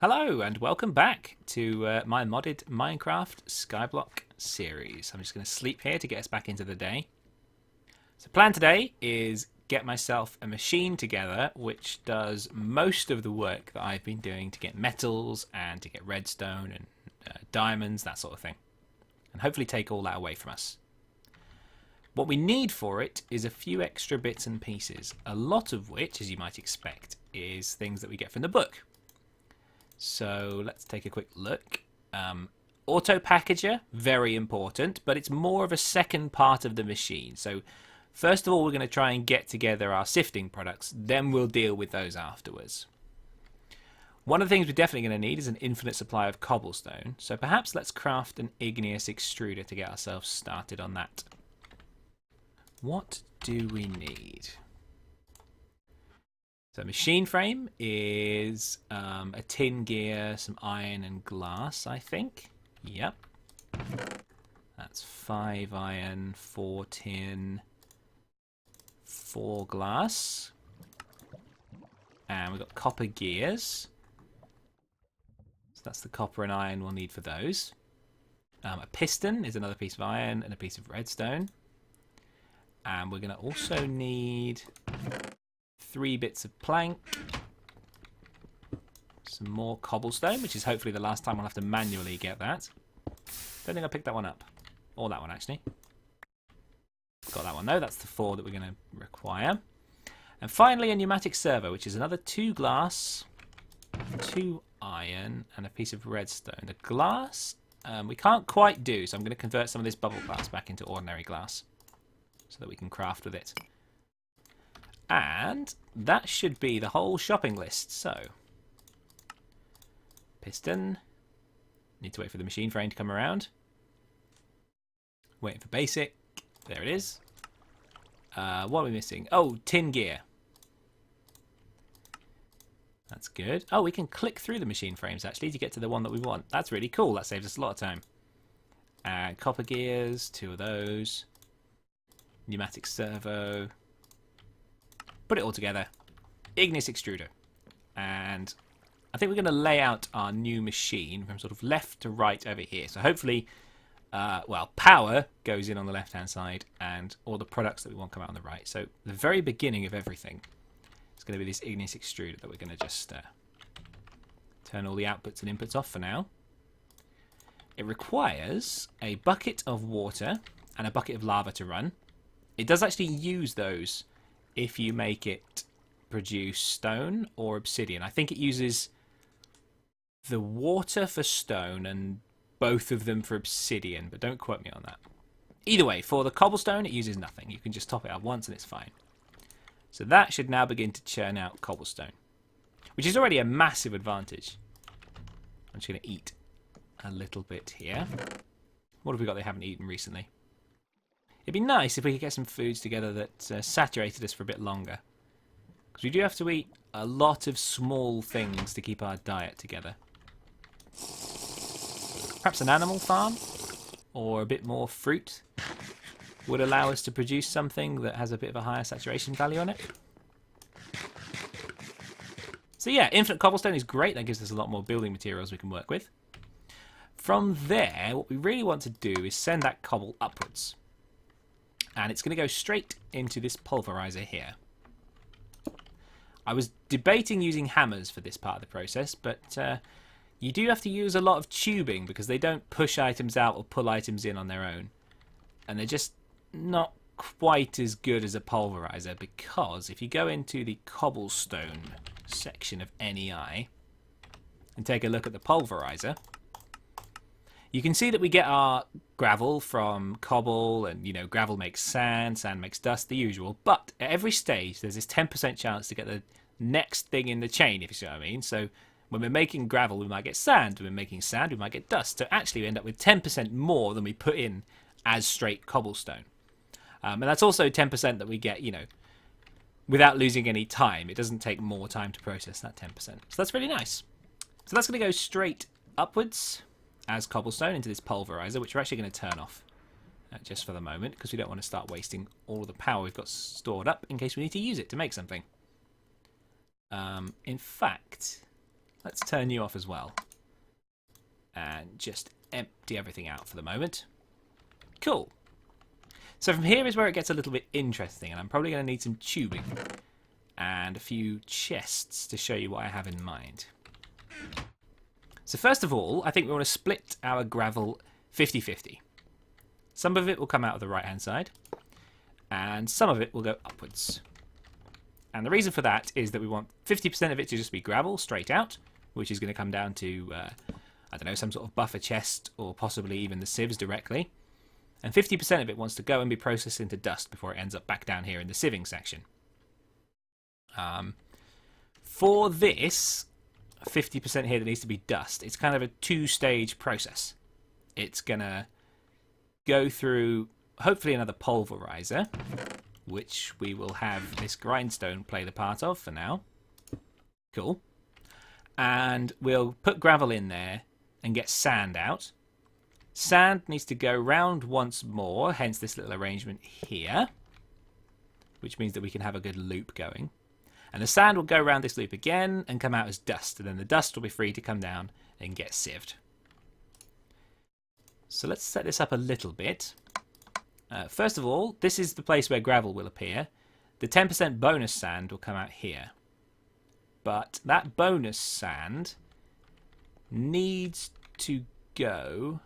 Hello and welcome back to my modded Minecraft Skyblock series. I'm just going to sleep here to get us back into the day. So the plan today is get myself a machine together which does most of the work that I've been doing to get metals and to get redstone and diamonds, that sort of thing. And hopefully take all that away from us. What we need for it is a few extra bits and pieces, a lot of which, as you might expect, is things that we get from the book. So let's take a quick look. Auto packager, very important, but it's more of a second part of the machine. So first of all, we're going to try and get together our sifting products. Then we'll deal with those afterwards. One of the things we're definitely going to need is an infinite supply of cobblestone. So perhaps let's craft an igneous extruder to get ourselves started on that. What do we need? So machine frame is a tin gear, some iron and glass, I think. Yep. That's 5 iron, 4 tin, 4 glass. And we've got copper gears. So that's the copper and iron we'll need for those. A piston is another piece of iron and a piece of redstone. And we're going to also need 3 bits of plank, some more cobblestone, which is hopefully the last time I'll have to manually get that. Don't think I picked that one up. Or that one, actually. Got that one, though. That's the 4 that we're going to require. And finally, a pneumatic servo, which is another 2 glass, 2 iron, and a piece of redstone. The glass, we can't quite do, so I'm going to convert some of this bubble glass back into ordinary glass so that we can craft with it. And that should be the whole shopping list. So, piston. Need to wait for the machine frame to come around. Waiting for basic. There it is. What are we missing? Oh, tin gear. That's good. Oh, we can click through the machine frames actually to get to the one that we want. That's really cool. That saves us a lot of time. And copper gears, 2 of those. Pneumatic servo. Put it all together. Igneous extruder. And I think we're going to lay out our new machine from sort of left to right over here. So hopefully, well, power goes in on the left-hand side and all the products that we want come out on the right. So the very beginning of everything is going to be this igneous extruder that we're going to just turn all the outputs and inputs off for now. It requires a bucket of water and a bucket of lava to run. It does actually use those if you make it produce stone or obsidian. I think it uses the water for stone and both of them for obsidian, but don't quote me on that. Either way, for the cobblestone, it uses nothing. You can just top it up once and it's fine. So that should now begin to churn out cobblestone, which is already a massive advantage. I'm just going to eat a little bit here. What have we got they haven't eaten recently? It'd be nice if we could get some foods together that saturated us for a bit longer. Because we do have to eat a lot of small things to keep our diet together. Perhaps an animal farm? Or a bit more fruit would allow us to produce something that has a bit of a higher saturation value on it. So yeah, infinite cobblestone is great. That gives us a lot more building materials we can work with. From there, what we really want to do is send that cobble upwards. And it's going to go straight into this pulverizer here. I was debating using hammers for this part of the process, but you do have to use a lot of tubing because they don't push items out or pull items in on their own. And they're just not quite as good as a pulverizer, because if you go into the cobblestone section of NEI and take a look at the pulverizer, you can see that we get our gravel from cobble, and you know, gravel makes sand, sand makes dust, the usual. But at every stage, there's this 10% chance to get the next thing in the chain, if you see what I mean. So when we're making gravel, we might get sand. When we're making sand, we might get dust. So actually, we end up with 10% more than we put in as straight cobblestone. And that's also 10% that we get, you know, without losing any time. It doesn't take more time to process that 10%. So that's really nice. So that's going to go straight upwards as cobblestone into this pulverizer, which we're actually going to turn off just for the moment, because we don't want to start wasting all the power we've got stored up in case we need to use it to make something. In fact, Let's turn you off as well. And just empty everything out for the moment. Cool. So from here is where it gets a little bit interesting, and I'm probably going to need some tubing and a few chests to show you what I have in mind. So first of all, I think we want to split our gravel 50-50. Some of it will come out of the right hand side, and some of it will go upwards. And the reason for that is that we want 50% of it to just be gravel straight out, which is going to come down to, I don't know, some sort of buffer chest or possibly even the sieves directly. And 50% of it wants to go and be processed into dust before it ends up back down here in the sieving section. For this 50% here that needs to be dust, it's kind of a two-stage process. It's going to go through hopefully another pulverizer, which we will have this grindstone play the part of for now. Cool. And we'll put gravel in there and get sand out. Sand needs to go round once more, hence this little arrangement here, which means that we can have a good loop going. And the sand will go around this loop again and come out as dust, and then the dust will be free to come down and get sieved. So let's set this up a little bit. First of all, this is the place where gravel will appear. The 10% bonus sand will come out here. But that bonus sand needs to go,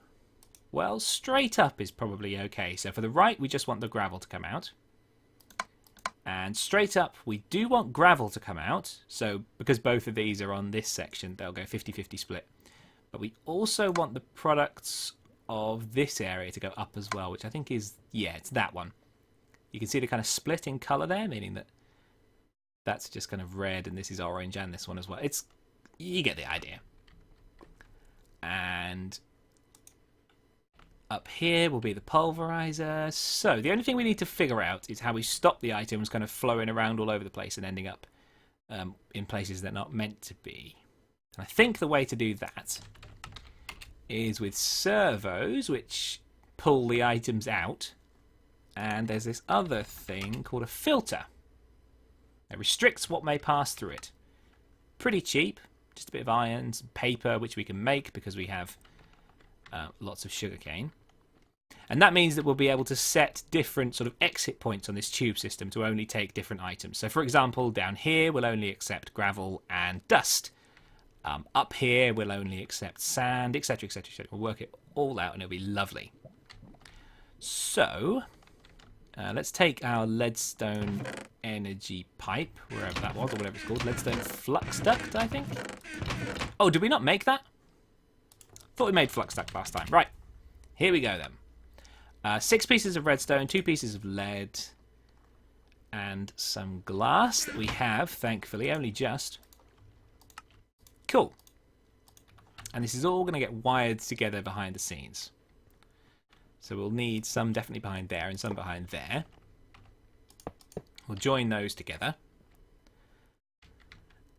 well, straight up is probably okay. So for the right, we just want the gravel to come out. And straight up, we do want gravel to come out. So because both of these are on this section, they'll go 50-50 split. But we also want the products of this area to go up as well, which I think is, yeah, it's that one. You can see the kind of split in colour there, meaning that that's just kind of red and this is orange and this one as well. It's, you get the idea. And up here will be the pulverizer. So the only thing we need to figure out is how we stop the items kind of flowing around all over the place and ending up in places they're not meant to be. And I think the way to do that is with servos, which pull the items out. And there's this other thing called a filter. It restricts what may pass through it. Pretty cheap. Just a bit of iron, some paper, which we can make because we have lots of sugarcane. And that means that we'll be able to set different sort of exit points on this tube system to only take different items. So for example, down here we'll only accept gravel and dust. Up here we'll only accept sand, etc, etc, etc. We'll work it all out and it'll be lovely. So let's take our leadstone energy pipe, wherever that was, or whatever it's called. Leadstone flux duct, I think. Oh, did we not make that? Thought we made flux duct last time. Right, here we go then. 6 pieces of redstone, 2 pieces of lead, and some glass that we have, thankfully, only just. Cool. And this is all going to get wired together behind the scenes. So we'll need some definitely behind there and some behind there. We'll join those together.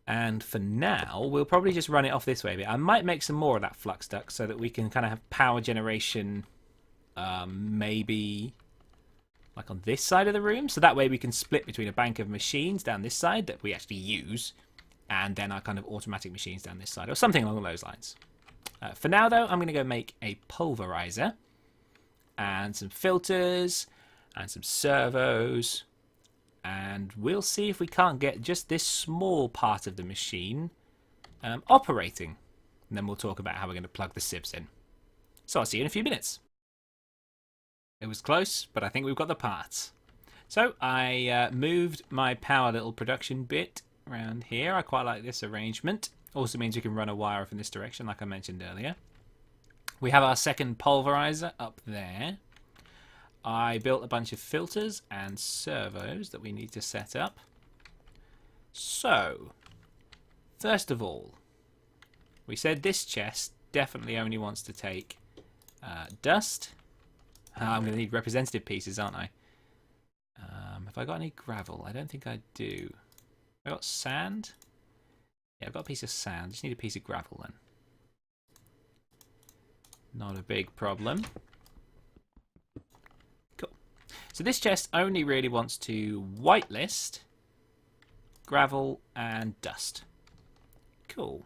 And for now, we'll probably just run it off this way a bit. I might make some more of that flux duct so that we can kind of have power generation maybe like on this side of the room. So that way we can split between a bank of machines down this side that we actually use and then our kind of automatic machines down this side or something along those lines. For now, though, I'm going to go make a pulverizer and some filters and some servos. And we'll see if we can't get just this small part of the machine operating. And then we'll talk about how we're going to plug the sieves in. So I'll see you in a few minutes. It was close, but I think we've got the parts. So I moved my power little production bit around here. I quite like this arrangement. Also means we can run a wire off in this direction, like I mentioned earlier. We have our second pulverizer up there. I built a bunch of filters and servos that we need to set up. So, first of all, we said this chest definitely only wants to take dust. I'm going to need representative pieces, aren't I? Have I got any gravel? I don't think I do. Have I got sand? Yeah, I've got a piece of sand. Just need a piece of gravel then. Not a big problem. Cool. So this chest only really wants to whitelist, gravel, and dust. Cool.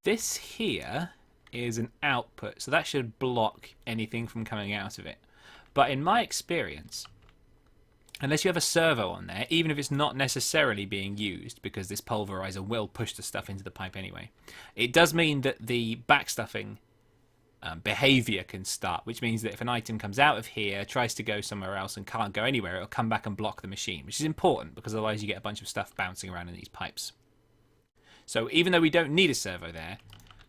This here is an output, so that should block anything from coming out of it. But in my experience, unless you have a servo on there, even if it's not necessarily being used, because this pulverizer will push the stuff into the pipe anyway, it does mean that the backstuffing behavior can start, which means that if an item comes out of here, tries to go somewhere else and can't go anywhere, it'll come back and block the machine, which is important because otherwise you get a bunch of stuff bouncing around in these pipes. So even though we don't need a servo there,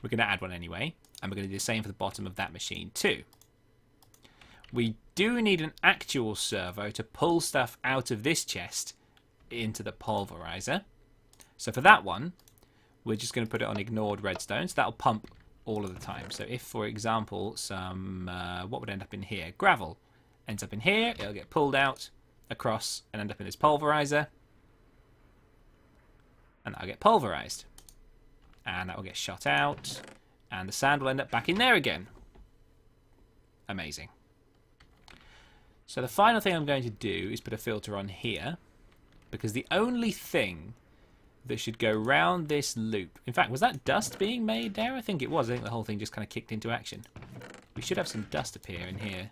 we're going to add one anyway, and we're going to do the same for the bottom of that machine too. We do need an actual servo to pull stuff out of this chest into the pulverizer. So for that one, we're just going to put it on ignored redstone, so that'll pump all of the time. So if, for example, some, what would end up in here? Gravel ends up in here, it'll get pulled out across and end up in this pulverizer. And that'll get pulverized. And that will get shot out. And the sand will end up back in there again. Amazing. So the final thing I'm going to do is put a filter on here. Because the only thing that should go round this loop... In fact, was that dust being made there? I think it was. I think the whole thing just kind of kicked into action. We should have some dust appear in here.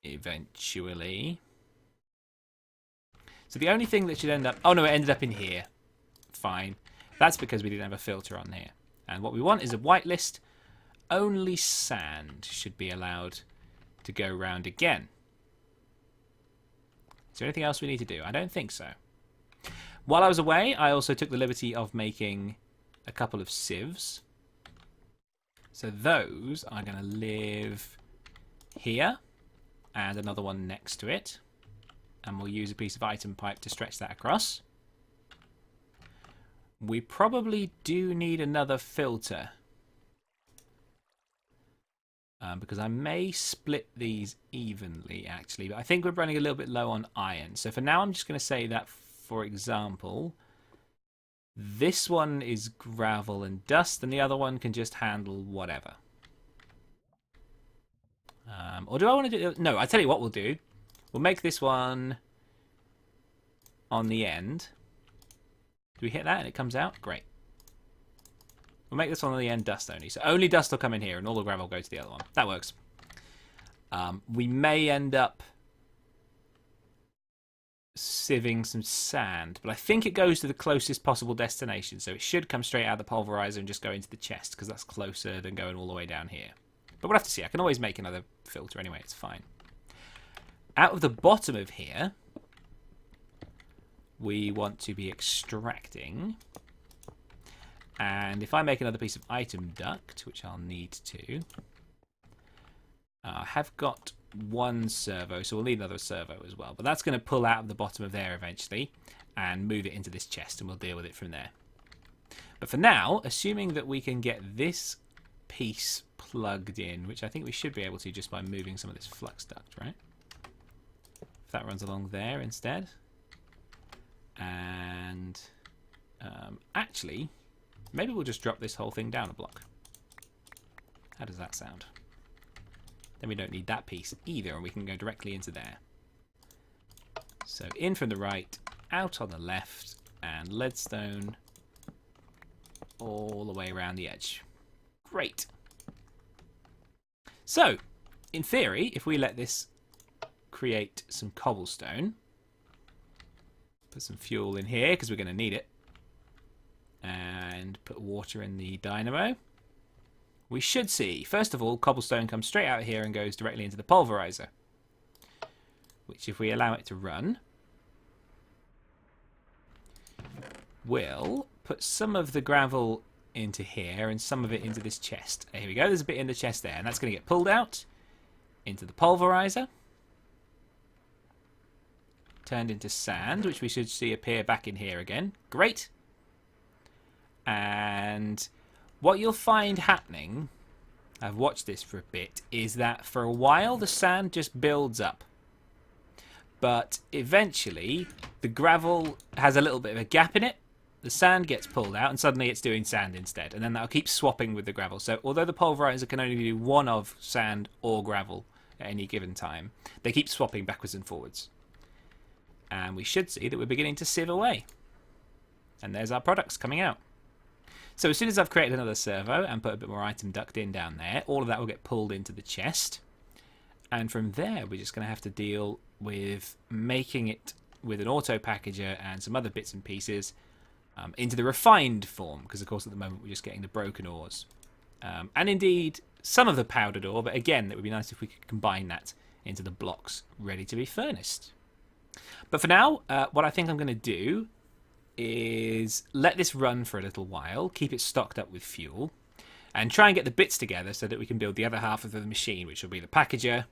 Eventually. So the only thing that should end up... Oh no, it ended up in here. Fine. That's because we didn't have a filter on here. And what we want is a whitelist. Only sand should be allowed to go round again. Is there anything else we need to do? I don't think so. While I was away, I also took the liberty of making a couple of sieves. So those are going to live here. And another one next to it. And we'll use a piece of item pipe to stretch that across. We probably do need another filter. Because I may split these evenly, actually. But I think we're running a little bit low on iron. So for now, I'm just going to say that, for example, this one is gravel and dust, and the other one can just handle whatever. Or do I want to do... No, I'll tell you what we'll do. We'll make this one on the end. Do we hit that and it comes out? Great. We'll make this one on the end dust only. So only dust will come in here and all the gravel will go to the other one. That works. We may end up sieving some sand, but I think it goes to the closest possible destination. So it should come straight out of the pulverizer and just go into the chest because that's closer than going all the way down here. But we'll have to see. I can always make another filter anyway. It's fine. Out of the bottom of here, we want to be extracting. And if I make another piece of item duct, which I'll need to, I have got one servo, so we'll need another servo as well. But that's going to pull out of the bottom of there eventually and move it into this chest, and we'll deal with it from there. But for now, assuming that we can get this piece plugged in, which I think we should be able to just by moving some of this flux duct, right? If that runs along there instead. And actually, maybe we'll just drop this whole thing down a block. How does that sound? Then we don't need that piece either, and we can go directly into there. So in from the right, out on the left, and leadstone all the way around the edge. Great. So, in theory, if we let this create some cobblestone, put some fuel in here because we're going to need it, and put water in the dynamo, we should see, first of all, cobblestone comes straight out here and goes directly into the pulverizer, which if we allow it to run, will put some of the gravel into here and some of it into this chest. Here we go, there's a bit in the chest there, and that's going to get pulled out into the pulverizer, turned into sand, which we should see appear back in here again. Great. And what you'll find happening, I've watched this for a bit, is that for a while the sand just builds up. But eventually the gravel has a little bit of a gap in it. The sand gets pulled out and suddenly it's doing sand instead. And then that'll keep swapping with the gravel. So although the pulverizer can only do one of sand or gravel at any given time, they keep swapping backwards and forwards. And we should see that we're beginning to sieve away. And there's our products coming out. So as soon as I've created another servo and put a bit more item duct in down there, all of that will get pulled into the chest. And from there, we're just going to have to deal with making it with an auto packager and some other bits and pieces into the refined form. Because, of course, at the moment, we're just getting the broken ores. And indeed, some of the powdered ore. But again, it would be nice if we could combine that into the blocks ready to be furnaced. But for now, what I think I'm going to do is let this run for a little while, keep it stocked up with fuel, and try and get the bits together so that we can build the other half of the machine, which will be the packager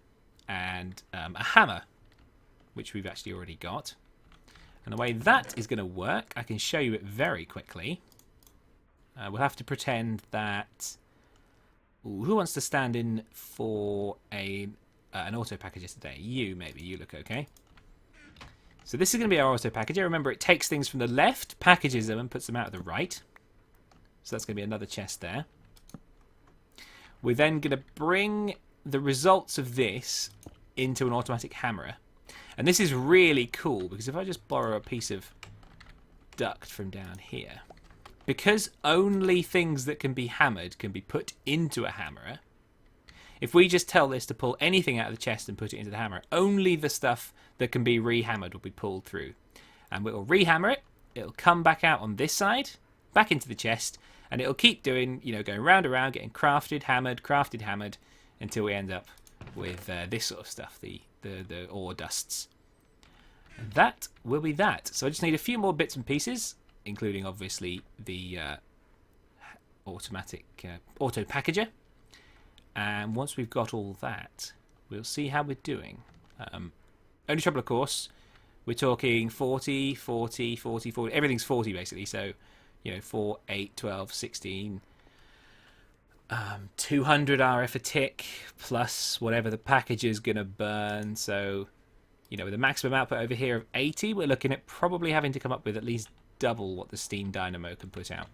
and a hammer, which we've actually already got. And the way that is going to work, I can show you it very quickly. We'll have to pretend that... Ooh, who wants to stand in for an auto packager today? You, maybe. You look okay. So this is going to be our auto packager. Remember, it takes things from the left, packages them, and puts them out of the right. So that's going to be another chest there. We're then going to bring the results of this into an automatic hammerer. And this is really cool, because if I just borrow a piece of duct from down here, because only things that can be hammered can be put into a hammerer, if we just tell this to pull anything out of the chest and put it into the hammer, only the stuff that can be re-hammered will be pulled through. And we'll re-hammer it, it'll come back out on this side, back into the chest, and it'll keep doing, you know, going round and round, getting crafted, hammered, until we end up with this sort of stuff, the ore dusts. And that will be that. So I just need a few more bits and pieces, including obviously the automatic auto packager. And once we've got all that, we'll see how we're doing. Only trouble, of course, we're talking 40, 40, 40, 40. Everything's 40, basically. So, you know, 4, 8, 12, 16, 200 RF a tick, plus whatever the packager's going to burn. So, you know, with a maximum output over here of 80, we're looking at probably having to come up with at least double what the steam dynamo can put out.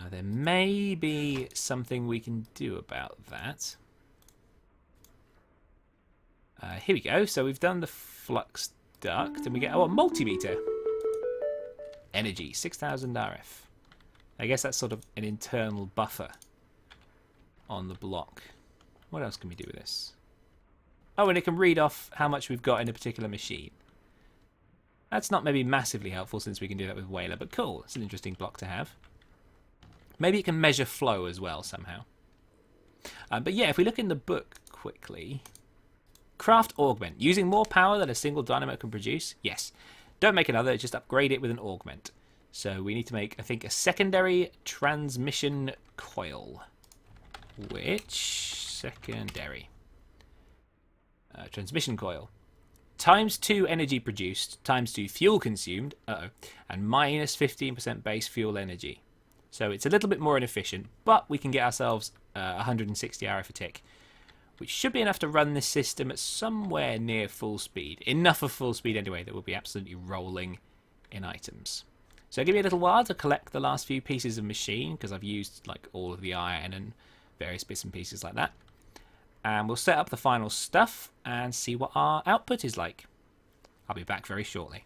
There may be something we can do about that. Here we go. So we've done the flux duct, and we get a multimeter. Energy, 6,000 RF. I guess that's sort of an internal buffer on the block. What else can we do with this? Oh, and it can read off how much we've got in a particular machine. That's not maybe massively helpful since we can do that with Whaler, but cool. It's an interesting block to have. Maybe it can measure flow as well somehow. But yeah, if we look in the book quickly... Craft augment. Using more power than a single dynamo can produce? Yes. Don't make another, just upgrade it with an augment. So we need to make, I think, a secondary transmission coil. Which... secondary. Transmission coil. Times 2 energy produced, times 2 fuel consumed, and minus 15% base fuel energy. So it's a little bit more inefficient, but we can get ourselves 160 RF a tick, which should be enough to run this system at somewhere near full speed. Enough of full speed anyway that we'll be absolutely rolling in items. So give me a little while to collect the last few pieces of machine, because I've used like all of the iron and various bits and pieces like that. And we'll set up the final stuff and see what our output is like. I'll be back very shortly.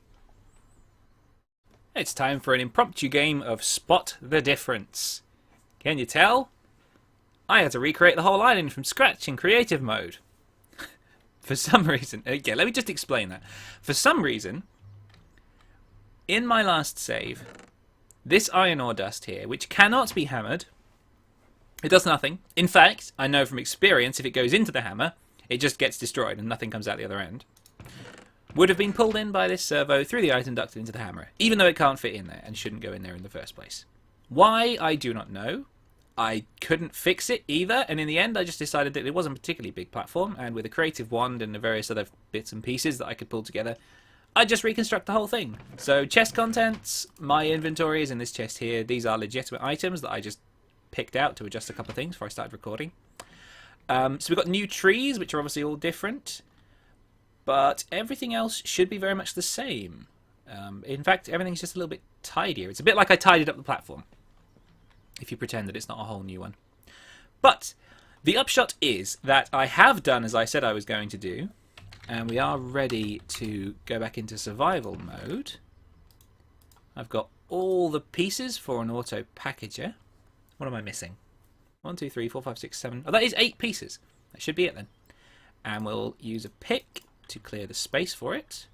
It's time for an impromptu game of Spot the Difference. Can you tell? I had to recreate the whole island from scratch in creative mode. For some reason... Okay, let me just explain that. For some reason, in my last save, this iron ore dust here, which cannot be hammered, it does nothing. In fact, I know from experience, if it goes into the hammer, it just gets destroyed and nothing comes out the other end. Would have been pulled in by this servo through the item duct into the hammer, even though it can't fit in there and shouldn't go in there in the first place. Why, I do not know. I couldn't fix it either, and in the end I just decided that it wasn't a particularly big platform, and with a creative wand and the various other bits and pieces that I could pull together, I'd just reconstruct the whole thing. So chest contents, my inventory is in this chest here. These are legitimate items that I just picked out to adjust a couple of things before I started recording. So we've got new trees, which are obviously all different, but everything else should be very much the same. In fact, everything's just a little bit tidier. It's a bit like I tidied up the platform, if you pretend that it's not a whole new one. But the upshot is that I have done as I said I was going to do, and we are ready to go back into survival mode. I've got all the pieces for an auto packager. What am I missing? 1, 2, 3, 4, 5, 6, 7. Oh, that is 8 pieces. That should be it then. And we'll use a pick to clear the space for it.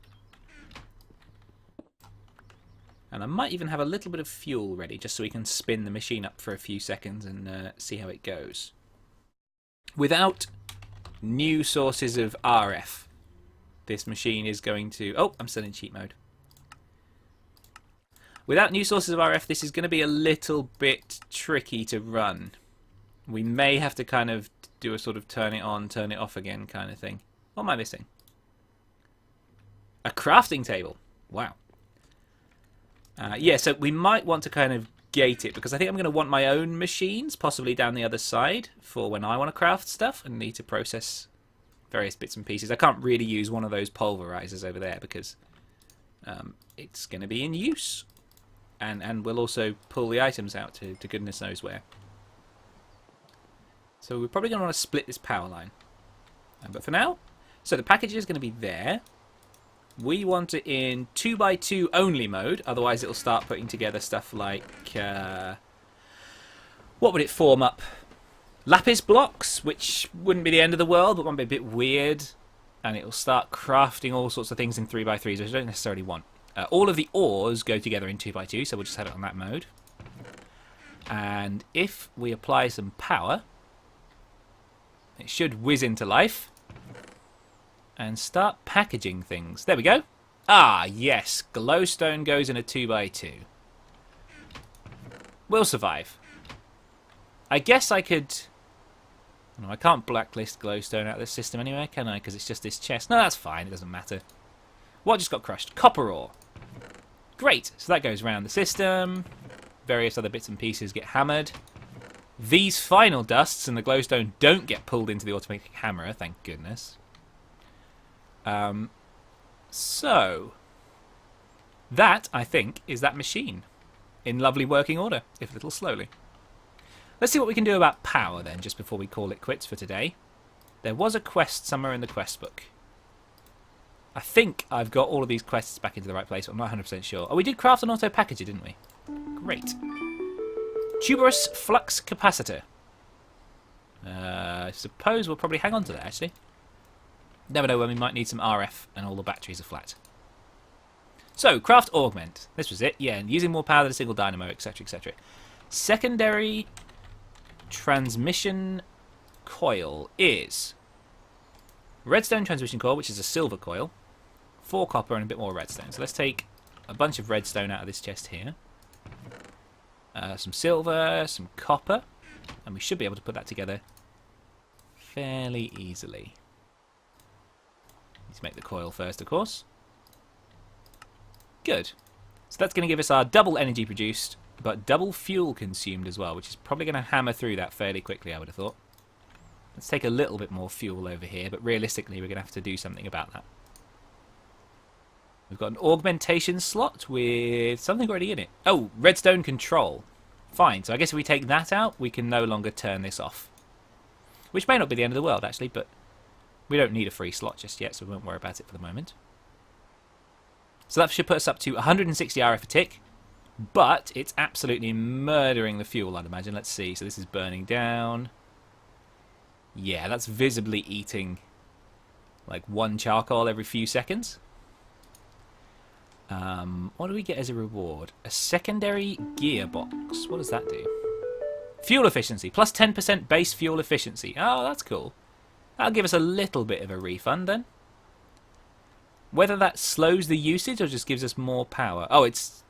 And I might even have a little bit of fuel ready just so we can spin the machine up for a few seconds and see how it goes. Without new sources of RF, this machine is going to... Oh, I'm still in cheat mode. Without new sources of RF, this is going to be a little bit tricky to run. We may have to kind of do a sort of turn it on, turn it off again kind of thing. What am I missing? A crafting table. Wow. Yeah, so we might want to kind of gate it, because I think I'm going to want my own machines, possibly down the other side, for when I want to craft stuff and need to process various bits and pieces. I can't really use one of those pulverizers over there because it's going to be in use. And we'll also pull the items out to goodness knows where. So we're probably going to want to split this power line. But for now, so the package is going to be there. We want it in 2x2 only mode, otherwise it'll start putting together stuff like... what would it form up? Lapis blocks, which wouldn't be the end of the world, but might be a bit weird. And it'll start crafting all sorts of things in 3x3s, which I don't necessarily want. All of the ores go together in 2x2, so we'll just have it on that mode. And if we apply some power, it should whiz into life. And start packaging things. There we go. Ah, yes. Glowstone goes in a 2x2. We'll survive. I guess I could... No, I can't blacklist glowstone out of this system anyway, can I? Because it's just this chest. No, that's fine. It doesn't matter. What just got crushed? Copper ore. Great. So that goes around the system. Various other bits and pieces get hammered. These final dusts and the glowstone don't get pulled into the automatic hammerer, thank goodness. So, that, I think, is that machine. In lovely working order, if a little slowly. Let's see what we can do about power then, just before we call it quits for today. There was a quest somewhere in the quest book. I think I've got all of these quests back into the right place, but I'm not 100% sure. Oh, we did craft an auto packager, didn't we? Great. Tuberous flux capacitor. I suppose we'll probably hang on to that, actually. Never know when we might need some RF and all the batteries are flat. So, craft augment. This was it. Yeah, and using more power than a single dynamo, etc, etc. Secondary transmission coil is redstone transmission coil, which is a silver coil, 4 copper and a bit more redstone. So let's take a bunch of redstone out of this chest here. Some silver, some copper, and we should be able to put that together fairly easily. Need to make the coil first, of course. Good. So that's going to give us our double energy produced, but double fuel consumed as well, which is probably going to hammer through that fairly quickly, I would have thought. Let's take a little bit more fuel over here, but realistically we're going to have to do something about that. We've got an augmentation slot with something already in it. Oh, redstone control. Fine, so I guess if we take that out, we can no longer turn this off. Which may not be the end of the world, actually, but we don't need a free slot just yet, so we won't worry about it for the moment. So that should put us up to 160 RF a tick, but it's absolutely murdering the fuel, I'd imagine. Let's see, so this is burning down. Yeah, that's visibly eating like 1 charcoal every few seconds. What do we get as a reward? A secondary gearbox. What does that do? Fuel efficiency. Plus 10% base fuel efficiency. Oh, that's cool. That'll give us a little bit of a refund then. Whether that slows the usage or just gives us more power. Oh, it's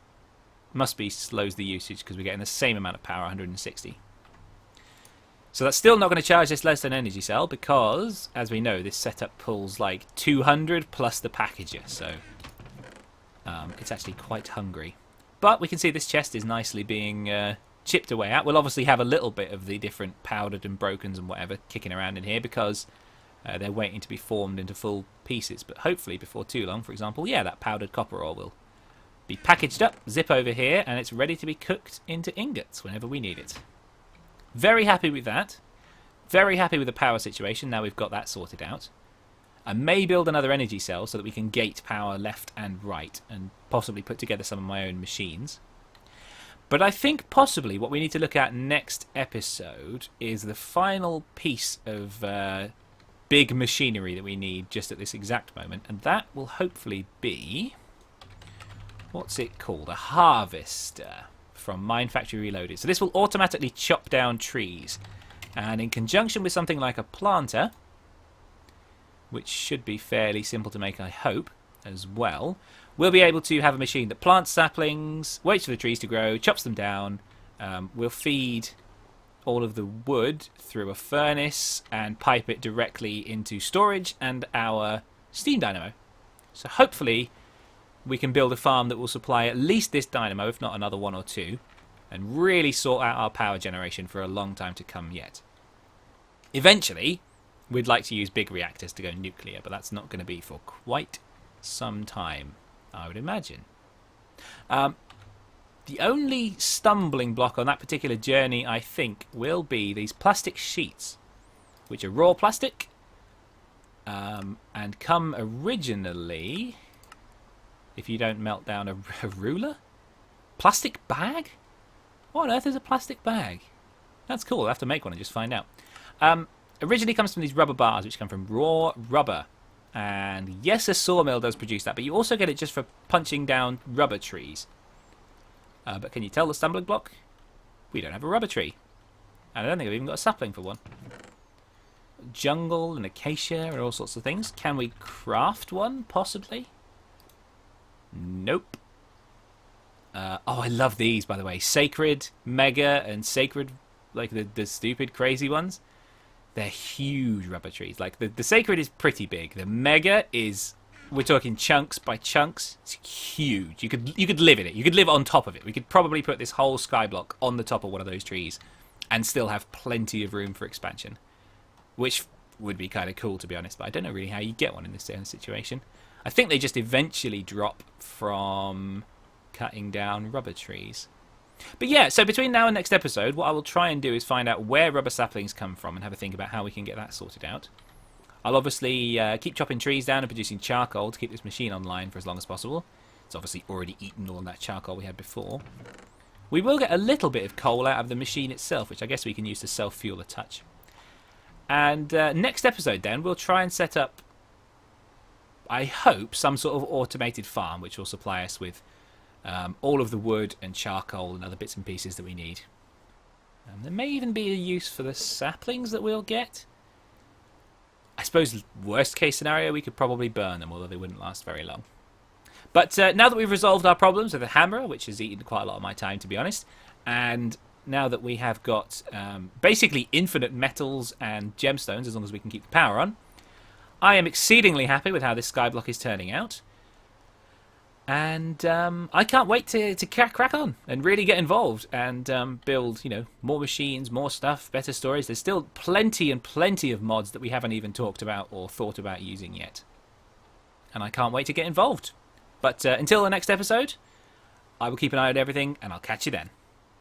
must be slows the usage because we're getting the same amount of power, 160. So that's still not going to charge this less than energy cell because, as we know, this setup pulls like 200 plus the packager. So it's actually quite hungry. But we can see this chest is nicely being chipped away at. We'll obviously have a little bit of the different powdered and brokens and whatever kicking around in here because they're waiting to be formed into full pieces. But hopefully before too long, for example, yeah, that powdered copper ore will be packaged up, zip over here, and it's ready to be cooked into ingots whenever we need it. Very happy with that. Very happy with the power situation now we've got that sorted out. I may build another energy cell so that we can gate power left and right and possibly put together some of my own machines. But I think possibly what we need to look at next episode is the final piece of big machinery that we need just at this exact moment. And that will hopefully be... what's it called? A harvester from Mine Factory Reloaded. So this will automatically chop down trees. And in conjunction with something like a planter, which should be fairly simple to make, I hope, as well, we'll be able to have a machine that plants saplings, waits for the trees to grow, chops them down. We'll feed all of the wood through a furnace and pipe it directly into storage and our steam dynamo. So hopefully we can build a farm that will supply at least this dynamo, if not another one or two, and really sort out our power generation for a long time to come yet. Eventually, we'd like to use big reactors to go nuclear, but that's not going to be for quite some time, I would imagine. The only stumbling block on that particular journey, I think, will be these plastic sheets, which are raw plastic, and come originally, if you don't melt down a ruler? Plastic bag? What on earth is a plastic bag? That's cool. I'll have to make one and just find out. Originally comes from these rubber bars, which come from raw rubber. And yes, a sawmill does produce that, but you also get it just for punching down rubber trees. But can you tell the stumbling block? We don't have a rubber tree. And I don't think I've even got a sapling for one. Jungle and acacia and all sorts of things. Can we craft one, possibly? Nope. Oh, I love these, by the way. Sacred, Mega, and Sacred, like the stupid, crazy ones. They're huge rubber trees. Like, the Sacred is pretty big. The Mega is, we're talking chunks by chunks. It's huge. You could live in it. You could live on top of it. We could probably put this whole skyblock on the top of one of those trees and still have plenty of room for expansion. Which would be kind of cool, to be honest. But I don't know really how you get one in this situation. I think they just eventually drop from cutting down rubber trees. But yeah, so between now and next episode, what I will try and do is find out where rubber saplings come from and have a think about how we can get that sorted out. I'll obviously keep chopping trees down and producing charcoal to keep this machine online for as long as possible. It's obviously already eaten all of that charcoal we had before. We will get a little bit of coal out of the machine itself, which I guess we can use to self-fuel a touch. And next episode then, we'll try and set up, I hope, some sort of automated farm which will supply us with all of the wood and charcoal and other bits and pieces that we need. There may even be a use for the saplings that we'll get. I suppose worst case scenario we could probably burn them, although they wouldn't last very long. But now that we've resolved our problems with the hammer, which has eaten quite a lot of my time to be honest, and now that we have got basically infinite metals and gemstones as long as we can keep the power on, I am exceedingly happy with how this skyblock is turning out. And I can't wait to crack on and really get involved and build, you know, more machines, more stuff, better stories. There's still plenty and plenty of mods that we haven't even talked about or thought about using yet. And I can't wait to get involved. But until the next episode, I will keep an eye on everything and I'll catch you then.